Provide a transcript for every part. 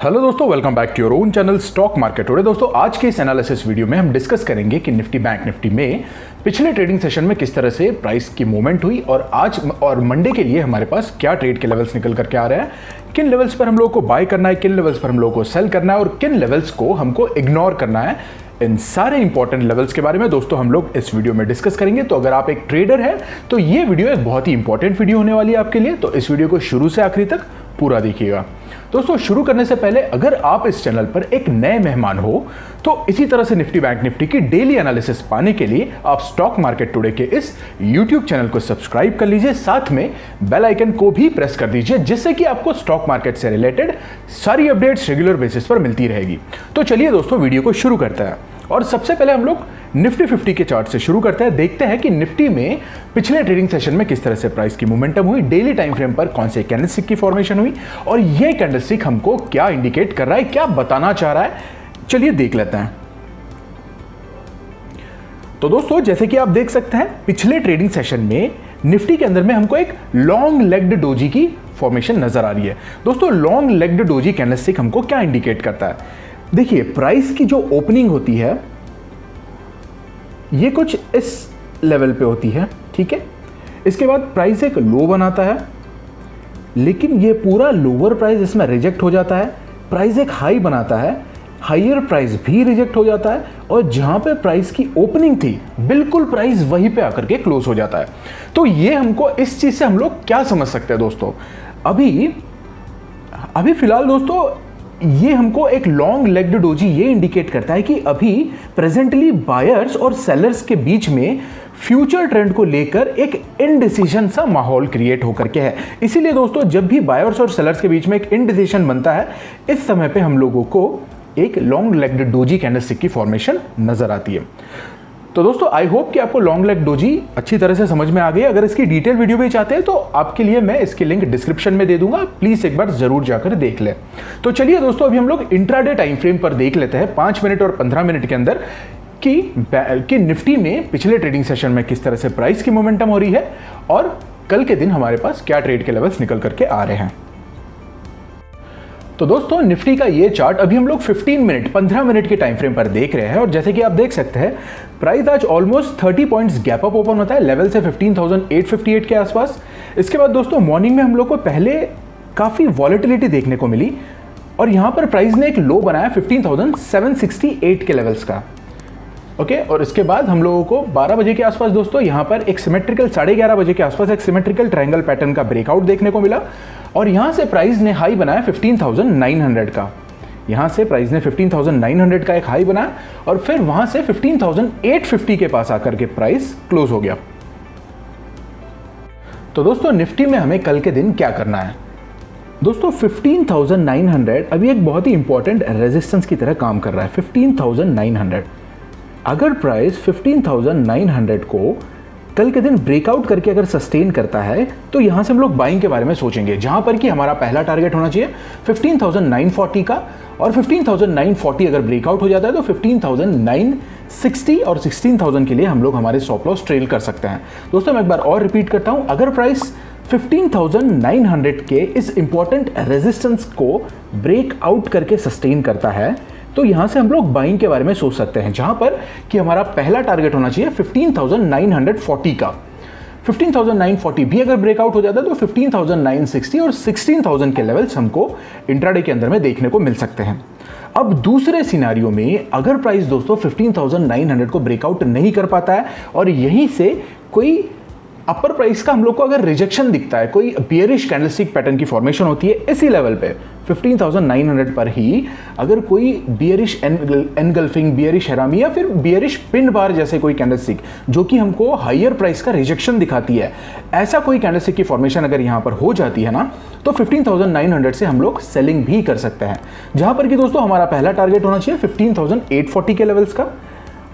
Hello दोस्तों, welcome back to your own channel stock market today. दोस्तों, आज के इस एनालिसिस वीडियो में हम डिस्कस करेंगे कि निफ्टी बैंक निफ्टी में पिछले ट्रेडिंग सेशन में किस तरह से प्राइस की मूवमेंट हुई और आज और मंडे के लिए हमारे पास क्या ट्रेड के लेवल्स निकल करके आ रहे हैं, किन लेवल्स पर हम लोगों को बाय करना है, किन लेवल्स पर हम लोगों को सेल करना है और किन लेवल्स को हमको इग्नोर करना है। इन सारे इंपॉर्टेंट लेवल्स के बारे में दोस्तों हम लोग इस वीडियो में डिस्कस करेंगे। तो अगर आप एक ट्रेडर हैं तो ये वीडियो एक बहुत ही इंपॉर्टेंट वीडियो होने वाली है आपके लिए, तो इस वीडियो को शुरू से आखिरी तक पूरा देखिएगा। दोस्तों, शुरू करने से पहले अगर आप इस चैनल पर एक नए मेहमान हो तो इसी तरह से निफ्टी बैंक निफ्टी की डेली एनालिसिस पाने के लिए आप स्टॉक मार्केट टुडे के इस यूट्यूब चैनल को सब्सक्राइब कर लीजिए, साथ में बेल आइकन को भी प्रेस कर दीजिए, जिससे कि आपको स्टॉक मार्केट से रिलेटेड सारी अपडेट्स रेगुलर बेसिस पर मिलती रहेगी। तो चलिए दोस्तों, वीडियो को शुरू करते हैं और सबसे पहले हम लोग निफ्टी 50 के चार्ट से शुरू करते हैं। देखते हैं कि निफ्टी में पिछले ट्रेडिंग सेशन में किस तरह से प्राइस की मोमेंटम हुई, डेली टाइम फ्रेम पर कौन से कैंडलस्टिक की फॉर्मेशन हुई और ये कैंडलस्टिक हमको क्या इंडिकेट कर रहा है, क्या बताना चाह रहा है, चलिए देख लेते हैं। तो दोस्तों, जैसे कि आप देख सकते हैं पिछले ट्रेडिंग सेशन में निफ्टी के अंदर में हमको एक लॉन्ग लेग्ड डोजी की फॉर्मेशन नजर आ रही है। दोस्तों, लॉन्ग लेग्ड डोजी कैंडलस्टिक हमको क्या इंडिकेट करता है? देखिए, प्राइस की जो ओपनिंग होती है ये कुछ इस लेवल पे होती है, ठीक है। इसके बाद प्राइस एक लो बनाता है, लेकिन ये पूरा लोअर प्राइस इसमें रिजेक्ट हो जाता है। प्राइस एक हाई बनाता है, हायर प्राइस भी रिजेक्ट हो जाता है और जहां पे प्राइस की ओपनिंग थी बिल्कुल प्राइस वहीं पे आकर के क्लोज हो जाता है। तो ये हमको इस चीज से हम लोग क्या समझ सकते हैं दोस्तों? अभी फिलहाल दोस्तों ये हमको एक लॉन्ग लेग्ड डोजी ये इंडिकेट करता है कि अभी प्रेजेंटली बायर्स और सेलर्स के बीच में फ्यूचर ट्रेंड को लेकर एक इनडिसीजन सा माहौल क्रिएट होकर के है। इसीलिए दोस्तों, जब भी बायर्स और सेलर्स के बीच में एक इनडिसीजन बनता है, इस समय पे हम लोगों को एक लॉन्ग लेग्ड डोजी कैंडलस्टिक की फॉर्मेशन नजर आती है। तो दोस्तों, आई होप कि आपको लॉन्ग लेग डोजी अच्छी तरह से समझ में आ गई। अगर इसकी डिटेल वीडियो भी चाहते हैं तो आपके लिए मैं इसकी लिंक डिस्क्रिप्शन में दे दूंगा, प्लीज एक बार जरूर जाकर देख लें। तो चलिए दोस्तों, अभी हम लोग इंट्राडे टाइम फ्रेम पर देख लेते हैं 5 मिनट और 15 मिनट के अंदर कि निफ्टी में पिछले ट्रेडिंग सेशन में किस तरह से प्राइस की मोमेंटम हो रही है और कल के दिन हमारे पास क्या ट्रेड के लेवल्स निकल करके आ रहे हैं। तो दोस्तों, निफ्टी का ये चार्ट अभी हम लोग 15 मिनट के टाइम फ्रेम पर देख रहे हैं और जैसे कि आप देख सकते हैं प्राइस आज almost 30 points gap up open होता है लेवल से 15,858 के आसपास। इसके बाद दोस्तों मॉर्निंग में हम लोग को पहले काफी वॉलेटिलिटी देखने को मिली और यहां पर प्राइस ने एक लो बनाया 15,768 के लेवल्स का, ओके। और इसके बाद हम लोगों को 12 बजे के आसपास दोस्तों यहां पर एक सिमेट्रिकल 11:30 बजे के आसपास एक सिमेट्रिकल ट्रायंगल पैटर्न का ब्रेकआउट देखने को मिला और यहां से प्राइस ने हाई बनाया 15,900 का। यहां से प्राइस ने 15,900 का एक हाई बनाया और फिर वहां से 15,850 के पास आकर के प्राइस क्लोज हो गया। तो दोस्तों, निफ्टी में हमें कल के दिन क्या करना है? दोस्तों, 15,900 अभी एक बहुत ही इंपॉर्टेंट रेजिस्टेंस की तरह काम कर रहा है। 15,900 अगर प्राइस 15,900 को कल के दिन ब्रेकआउट करके अगर सस्टेन करता है तो यहां से हम लोग बाइंग के बारे में सोचेंगे, जहां पर कि हमारा पहला टारगेट होना चाहिए 15,940 का और 15,940 अगर ब्रेकआउट हो जाता है तो 15,960 और 16,000 के लिए हम लोग हमारे स्टॉप लॉस ट्रेल कर सकते हैं। दोस्तों, मैं एक बार और रिपीट करता हूं, अगर प्राइस 15,900 के इस इंपॉर्टेंट रेजिस्टेंस को ब्रेकआउट करके सस्टेन करता है तो यहां से हम लोग बाइंग के बारे में सोच सकते हैं, जहां पर कि हमारा पहला टारगेट होना चाहिए 15,940 का। 15,940 भी अगर ब्रेकआउट हो जाता है तो 15,960 और 16,000 के लेवल्स हमको इंट्राडे के अंदर में देखने को मिल सकते हैं। अब दूसरे सिनारियो में अगर प्राइस दोस्तों 15,900 को ब्रेकआउट नहीं कर पाता है और यहीं से कोई अपर प्राइस का हम लोग को अगर रिजेक्शन दिखता है, कोई बियरिश कैंडलस्टिक पैटर्न की फॉर्मेशन होती है इसी लेवल पे 15,900 पर ही, अगर कोई बियरिश एनगल्फिंग, बियरिश हैरामी या फिर बियरिश पिन बार जैसे कोई कैंडलस्टिक जो कि हमको हायर प्राइस का रिजेक्शन दिखाती है, ऐसा कोई कैंडलस्टिक की फॉर्मेशन अगर यहां पर हो जाती है ना तो 15,900 से हम लोग सेलिंग भी कर सकते हैं, जहां पर कि दोस्तों हमारा पहला टारगेट होना चाहिए 15,840 के लेवल्स का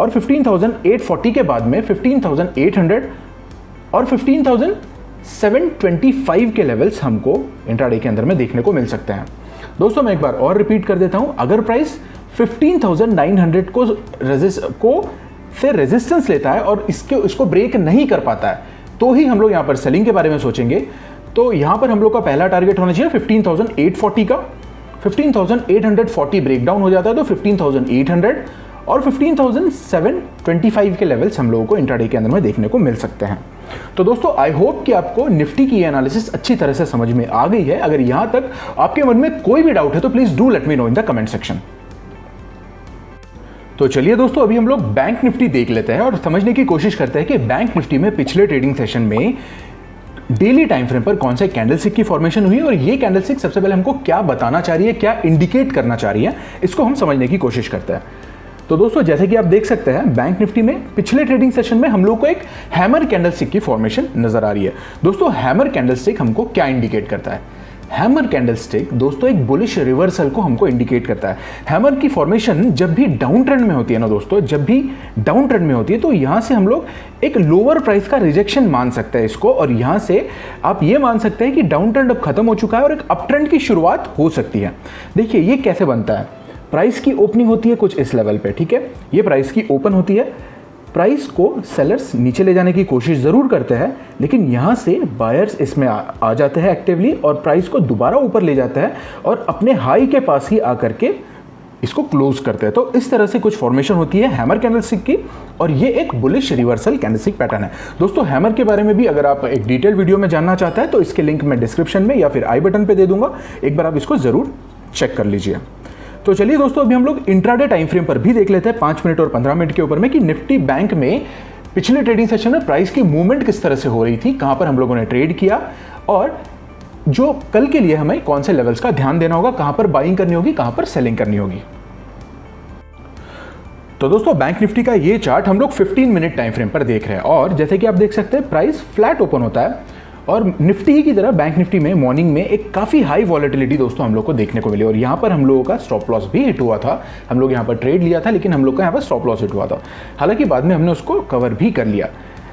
और 15,840 के बाद में 15,800 और 15,725 के लेवल्स हमको इंट्राडे के अंदर में देखने को मिल सकते हैं। दोस्तों, मैं एक बार और रिपीट कर देता हूं, अगर प्राइस 15,900 को से रेजिस्टेंस लेता है और इसको ब्रेक नहीं कर पाता है तो ही हम लोग यहां पर सेलिंग के बारे में सोचेंगे। तो यहां पर हम लोग का पहला टारगेट होना चाहिए 15,840 का, 15,840 ब्रेकडाउन हो जाता है तो 15,800 और 15,725 के लेवल्स हम लोगों को इंट्राडे के अंदर में देखने को मिल सकते हैं। तो दोस्तों आई होप कि आपको निफ्टी की एनालिसिस अच्छी तरह से समझ में आ गई है। अगर यहां तक आपके मन में कोई भी डाउट है तो please do let me know in the comment section. तो चलिए दोस्तों, अभी हम लोग बैंक निफ्टी देख लेते हैं और समझने की कोशिश करते हैं कि बैंक निफ्टी में पिछले ट्रेडिंग सेशन में डेली टाइम फ्रेम पर कौन से कैंडलस्टिक की फॉर्मेशन हुई और ये कैंडलस्टिक सबसे पहले हमको क्या बताना चाह रही है, क्या इंडिकेट करना चाह रही है, इसको हम समझने की कोशिश करते हैं। तो दोस्तों जैसे कि आप देख सकते हैं बैंक निफ्टी में पिछले ट्रेडिंग सेशन में हम लोग को एक हैमर कैंडलस्टिक की फॉर्मेशन नजर आ रही है। दोस्तों हैमर कैंडलस्टिक हमको क्या इंडिकेट करता है? हैमर कैंडलस्टिक दोस्तों एक बुलिश रिवर्सल को हमको इंडिकेट करता है। हैमर की फॉर्मेशन जब भी डाउन ट्रेंड में होती है ना दोस्तों, जब भी डाउन ट्रेंड में होती है तो यहां से हम लोग एक लोअर प्राइस का रिजेक्शन मान सकते हैं इसको, और यहां से आप ये मान सकते हैं कि डाउन ट्रेंड अब खत्म हो चुका है और एक अप ट्रेंड की शुरुआत हो सकती है। देखिए ये कैसे बनता है, प्राइस की ओपनिंग होती है कुछ इस लेवल पे, ठीक है, ये प्राइस की ओपन होती है, प्राइस को सेलर्स नीचे ले जाने की कोशिश ज़रूर करते हैं, लेकिन यहाँ से बायर्स इसमें आ जाते हैं एक्टिवली और प्राइस को दोबारा ऊपर ले जाते हैं और अपने हाई के पास ही आकर के इसको क्लोज करते हैं। तो इस तरह से कुछ फॉर्मेशन होती है हैमर कैंडलस्टिक की, और ये एक बुलिश रिवर्सल कैंडलस्टिक पैटर्न है। दोस्तों हैमर के बारे में भी अगर आप एक डिटेल वीडियो में जानना चाहते हैं तो इसके लिंक मैं डिस्क्रिप्शन में या फिर आई बटन पे दे दूंगा, एक बार आप इसको ज़रूर चेक कर लीजिए। तो चलिए दोस्तों, अभी हम लोग इंट्राडे टाइम फ्रेम पर भी देख लेते हैं 5 मिनट और 15 मिनट के ऊपर में कि निफ्टी बैंक में पिछले ट्रेडिंग सेशन में प्राइस की मूवमेंट किस तरह से हो रही थी, कहां पर हम लोगों ने ट्रेड किया और जो कल के लिए हमें कौन से लेवल्स का ध्यान देना होगा, कहां पर बाइंग करनी होगी, कहां पर सेलिंग करनी होगी। तो दोस्तों बैंक निफ्टी का ये चार्ट हम लोग 15 मिनट टाइम फ्रेम पर देख रहे हैं और जैसे कि आप देख सकते हैं प्राइस फ्लैट ओपन होता है और निफ्टी ही की तरह बैंक निफ्टी में मॉर्निंग में एक काफ़ी हाई वॉलेटिलिटी दोस्तों हम लोग को देखने को मिली और यहाँ पर हम लोगों का स्टॉप लॉस भी हिट हुआ था। हम लोग यहाँ पर ट्रेड लिया था लेकिन हम लोग का यहाँ पर स्टॉप लॉस हिट हुआ था, हालांकि बाद में हमने उसको कवर भी कर लिया,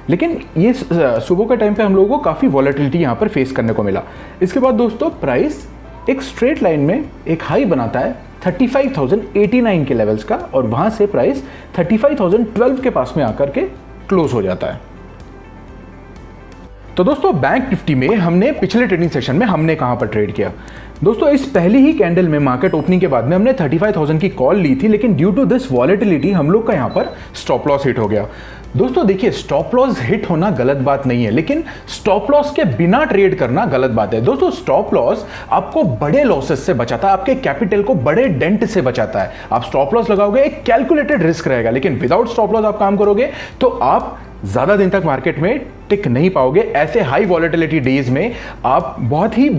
लेकिन ये सुबह के टाइम पे हम लोगों को काफ़ी वॉलेटिलिटी यहाँ पर फेस करने को मिला। इसके बाद दोस्तों प्राइस एक स्ट्रेट लाइन में एक हाई बनाता है 35,089 के लेवल्स का और वहाँ से प्राइस 35,012 के पास में आकर के क्लोज हो जाता है। तो दोस्तों बैंक निफ्टी में हमने पिछले ट्रेडिंग सेशन में हमने कहां पर ट्रेड किया? दोस्तों इस पहली ही कैंडल में मार्केट ओपनिंग के बाद में हमने 35,000 की कॉल ली थी, लेकिन ड्यू टू दिस वॉलेटिलिटी हम लोग का यहां पर स्टॉप लॉस हिट हो गया। दोस्तों देखिए स्टॉप लॉस हिट होना गलत बात नहीं है, लेकिन स्टॉप लॉस के बिना ट्रेड करना गलत बात है। दोस्तों स्टॉप लॉस आपको बड़े लॉसेस से बचाता है, आपके कैपिटल को बड़े डेंट से बचाता है। आप स्टॉप लॉस लगाओगे एक कैलकुलेटेड रिस्क रहेगा, लेकिन विदाउट स्टॉप लॉस आप काम करोगे तो आप ज्यादा दिन तक मार्केट में टिक नहीं पाओगे। ऐसे हाई वॉलेटिलिटी डेज में आप बहुत ही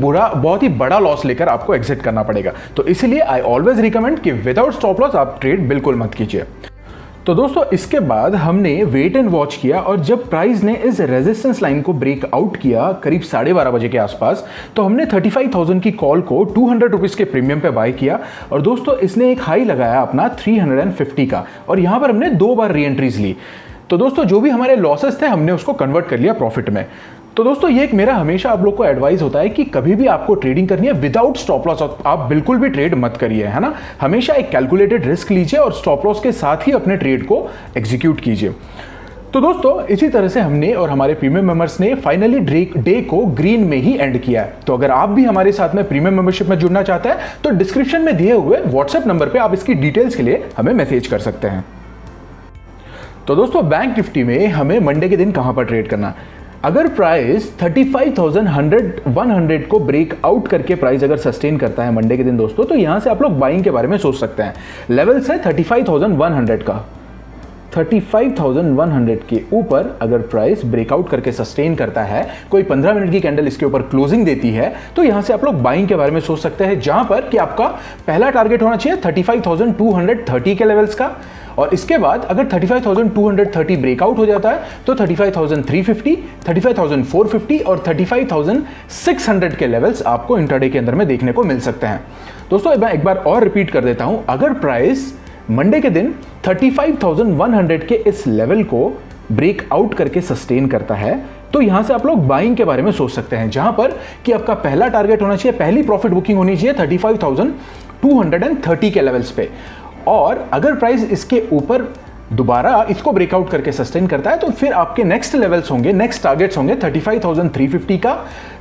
बड़ा लॉस लेकर आपको एग्जिट करना पड़ेगा। तो इसलिए आई ऑलवेज रिकमेंड कि विदाउट स्टॉप लॉस आप ट्रेड बिल्कुल मत कीजिए। तो दोस्तों इसके बाद हमने वेट एंड वॉच किया और जब प्राइस ने इस रेजिस्टेंस लाइन को ब्रेक आउट किया करीब 12:30 बजे के आसपास, तो हमने 35,000 की कॉल को 200 रुपीज के प्रीमियम पे बाय किया और दोस्तों इसने एक हाई लगाया अपना 350 का और यहां पर हमने 2 बार री एंट्रीज ली। तो दोस्तों जो भी हमारे लॉसेस थे हमने उसको कन्वर्ट कर लिया प्रॉफिट में। तो दोस्तों ये एक मेरा हमेशा आप लोग को एडवाइस होता है कि कभी भी आपको ट्रेडिंग करनी है विदाउट स्टॉप लॉस आप बिल्कुल भी ट्रेड मत करिए, है ना। हमेशा एक कैलकुलेटेड रिस्क लीजिए और स्टॉप लॉस के साथ ही अपने ट्रेड को एग्जीक्यूट कीजिए। तो दोस्तों इसी तरह से हमने और हमारे प्रीमियम मेंबर्स ने फाइनली डे को ग्रीन में ही एंड किया है। तो अगर आप भी हमारे साथ में प्रीमियम मेंबरशिप में जुड़ना चाहते हैं तो डिस्क्रिप्शन में दिए हुए व्हाट्सएप नंबर पर आप इसकी डिटेल्स के लिए हमें मैसेज कर सकते हैं। तो दोस्तों बैंक निफ्टी में हमें मंडे के दिन कहां पर ट्रेड करना? अगर प्राइस 35,100 को ब्रेक आउट करके प्राइस अगर सस्टेन करता है मंडे के दिन दोस्तों, तो यहां से आप लोग बाइंग के बारे में सोच सकते हैं। लेवल्स है 35,100 का, 35,100 के ऊपर अगर प्राइस ब्रेकआउट करके सस्टेन करता है, कोई 15 मिनट की कैंडल इसके ऊपर क्लोजिंग देती है, तो यहां से आप लोग बाइंग के बारे में सोच सकते हैं, जहां पर कि आपका पहला टारगेट होना चाहिए 35,230 के लेवल्स का और इसके बाद अगर 35,230 ब्रेकआउट हो जाता है तो 35,350, 35,450 और 35,600 के लेवल्स आपको इंट्राडे के अंदर में देखने को मिल सकते हैं। दोस्तों मैं एक बार और रिपीट कर देता हूं, अगर प्राइस मंडे के दिन 35,100 के इस लेवल को ब्रेक आउट करके सस्टेन करता है तो यहां से आप लोग बाइंग के बारे में सोच सकते हैं, जहां पर कि आपका पहला टारगेट होना चाहिए, पहली प्रॉफिट बुकिंग होनी चाहिए 35,230 के लेवल्स पे। और अगर प्राइस इसके ऊपर दोबारा इसको ब्रेकआउट करके सस्टेन करता है तो फिर आपके नेक्स्ट लेवल्स होंगे, नेक्स्ट टारगेट्स होंगे 35,350 का,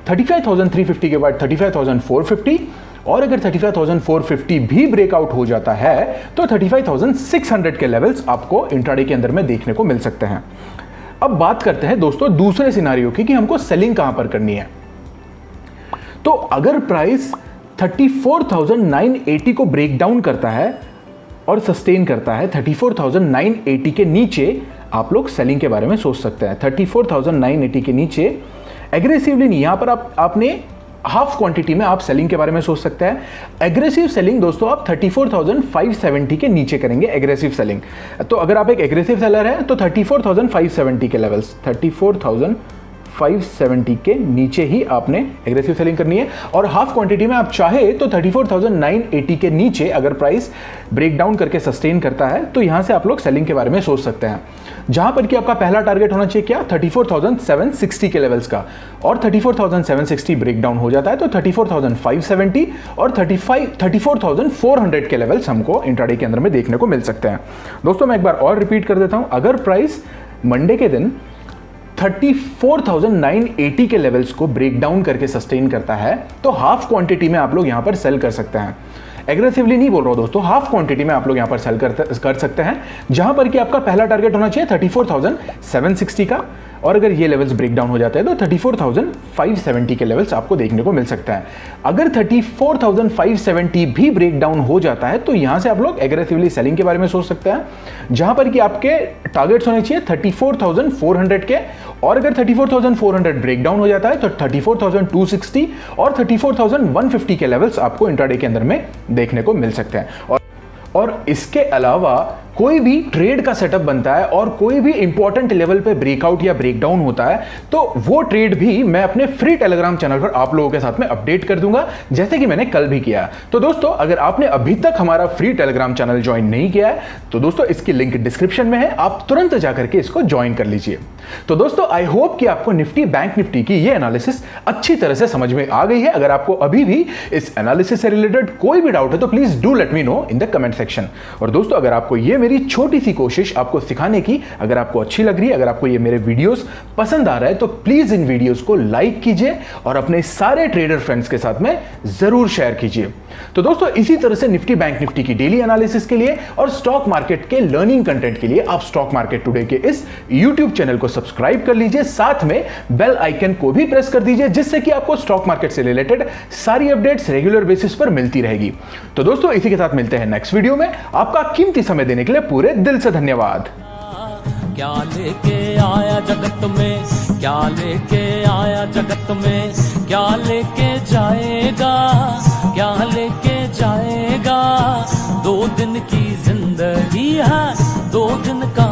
35,350 के बाद 35,450 और अगर 35,450 भी ब्रेकआउट हो जाता है तो 35,600 के लेवल्स आपको इंट्राडे के अंदर में देखने को मिल सकते हैं। अब बात करते हैं दोस्तों दूसरे सिनारियो की कि हमको सेलिंग कहां पर करनी है। तो अगर प्राइस 34,980 को ब्रेक डाउन करता है और सस्टेन करता है 34,980 के नीचे, आप लोग सेलिंग के बारे में सोच सकते हैं। 34,980 के नीचे एग्रेसिवली नहीं, यहां पर आपने हाफ क्वांटिटी में आप सेलिंग के बारे में सोच सकते हैं। एग्रेसिव सेलिंग दोस्तों आप 34,570 के नीचे करेंगे एग्रेसिव सेलिंग। तो अगर आप एक एग्रेसिव सेलर हैं तो 34,570 के लेवल्स, 34,570 के नीचे ही आपने एग्रेसिव सेलिंग करनी है। और हाफ क्वांटिटी में आप चाहे तो 34,980 के नीचे अगर प्राइस ब्रेक डाउन करके सस्टेन करता है तो यहां से आप लोग सेलिंग के बारे में सोच सकते हैं, जहां पर कि आपका पहला टारगेट होना चाहिए क्या, 34,760 के लेवल्स का। और 34,760 ब्रेक डाउन हो जाता है तो 34,570 और 34,400 के लेवल्स हमको इंट्राडे के अंदर में देखने को मिल सकते हैं। दोस्तों मैं एक बार और रिपीट कर देता हूं, अगर प्राइस मंडे के दिन 34,980 के लेवल्स को ब्रेक डाउन करके सस्टेन करता है तो हाफ क्वांटिटी में आप लोग यहां पर सेल कर सकते हैं। एग्रेसिवली नहीं बोल रहा हूं दोस्तों, हाफ क्वांटिटी में आप लोग यहां पर सेल कर सकते हैं, जहां पर कि आपका पहला टारगेट होना चाहिए 34,760 का। और अगर ये लेवल्स ब्रेक डाउन हो जाते हैं तो 34,570 के लेवल्स आपको देखने को मिल सकता है। अगर 34,570 भी ब्रेक डाउन हो जाता है तो यहां से आप लोग एग्रेसिवली सेलिंग के बारे में सोच सकते हैं, जहां पर कि आपके टारगेट्स होने चाहिए 34,400 के। और अगर 34,400 ब्रेक डाउन हो जाता है तो 34,260 और 34,150 के लेवल्स आपको इंट्राडे के अंदर में देखने को मिल सकते हैं। और इसके अलावा कोई भी ट्रेड का सेटअप बनता है और कोई भी इंपॉर्टेंट लेवल पे ब्रेकआउट या ब्रेकडाउन होता है तो वो ट्रेड भी मैं अपने फ्री टेलीग्राम चैनल पर आप लोगों के साथ में अपडेट कर दूंगा, जैसे कि मैंने कल भी किया। तो दोस्तों अगर आपने अभी तक हमारा फ्री टेलीग्राम चैनल ज्वाइन नहीं किया है तो दोस्तों इसकी लिंक डिस्क्रिप्शन में है, आप तुरंत जाकर के इसको ज्वाइन कर लीजिए। तो दोस्तों आई होप कि आपको निफ्टी बैंक निफ्टी की ये एनालिसिस अच्छी तरह से समझ में आ गई है। अगर आपको अभी भी इस एनालिसिस से रिलेटेड कोई भी डाउट है तो please do let me know in the comment section. और दोस्तों अगर आपको ये मेरी छोटी सी कोशिश आपको सिखाने की अगर आपको अच्छी लग रही है, अगर आपको ये मेरे वीडियोस पसंद आ रहा है तो प्लीज इन वीडियोस को लाइक कीजिए और अपने सारे ट्रेडर फ्रेंड्स के साथ में जरूर शेयर कीजिए। तो दोस्तों इसी तरह से निफ्टी बैंक निफ्टी की डेली एनालिसिस के लिए और स्टॉक मार्केट के लर्निंग कंटेंट के लिए आप स्टॉक मार्केट टुडे के इस यूट्यूब चैनल को सब्सक्राइब कर लीजिए, साथ में बेल आइकन को भी प्रेस कर दीजिए, जिससे कि आपको स्टॉक मार्केट से रिलेटेड सारी अपडेट्स रेगुलर बेसिस पर मिलती रहेगी। तो दोस्तों इसी के साथ मिलते हैं नेक्स्ट वीडियो में। आपका कीमती समय देने के लिए पूरे दिल से धन्यवाद। क्या लेके आया जगत में, क्या लेके आया जगत में, क्या लेके जाएगा, क्या लेके जाएगा। 2 दिन की जिंदगी है, 2 दिन का